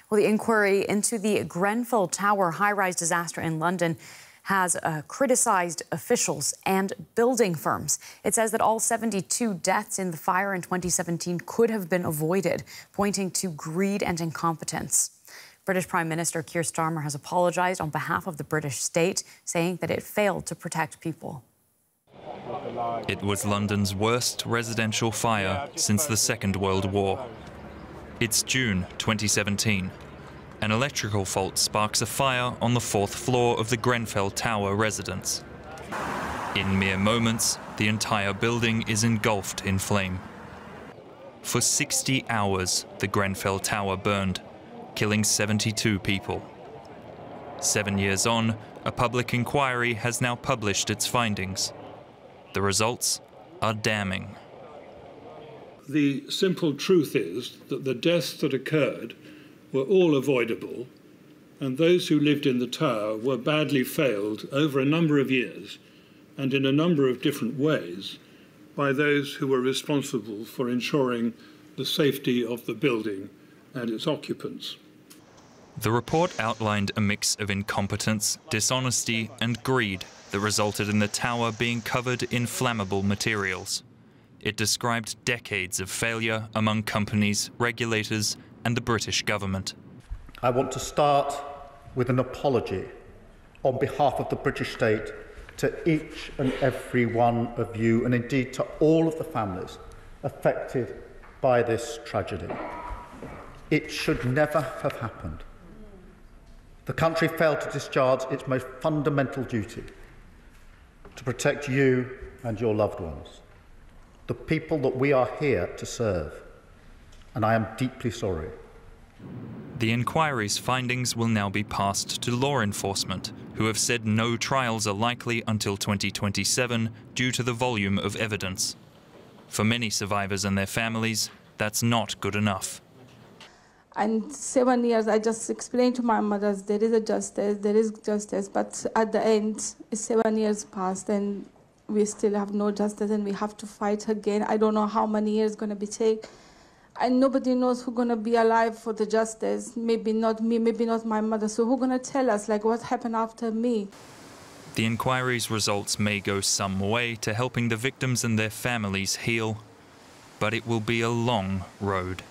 Well, the inquiry into the Grenfell Tower high-rise disaster in London has criticized officials and building firms. It says that all 72 deaths in the fire in 2017 could have been avoided, pointing to greed and incompetence. British Prime Minister Keir Starmer has apologized on behalf of the British state, saying that it failed to protect people. It was London's worst residential fire since the Second World War. It's June 2017. An electrical fault sparks a fire on the 4th floor of the Grenfell Tower residence. In mere moments, the entire building is engulfed in flame. For 60 hours, the Grenfell Tower burned, killing 72 people. 7 years on, a public inquiry has now published its findings. The results are damning. The simple truth is that the deaths that occurred were all avoidable, and those who lived in the tower were badly failed over a number of years and in a number of different ways by those who were responsible for ensuring the safety of the building and its occupants. The report outlined a mix of incompetence, dishonesty and greed that resulted in the tower being covered in flammable materials. It described decades of failure among companies, regulators and the British government. I want to start with an apology on behalf of the British state to each and every one of you, and indeed to all of the families affected by this tragedy. It should never have happened. The country failed to discharge its most fundamental duty, to protect you and your loved ones, the people that we are here to serve, and I am deeply sorry. The inquiry's findings will now be passed to law enforcement, who have said no trials are likely until 2027 due to the volume of evidence. For many survivors and their families, that's not good enough. And 7 years, I just explained to my mother, there is justice, but at the end, 7 years passed and we still have no justice and we have to fight again. I don't know how many years it's going to be take. And nobody knows who's going to be alive for the justice. Maybe not me, maybe not my mother. So who's going to tell us, like, what happened after me? The inquiry's results may go some way to helping the victims and their families heal, but it will be a long road.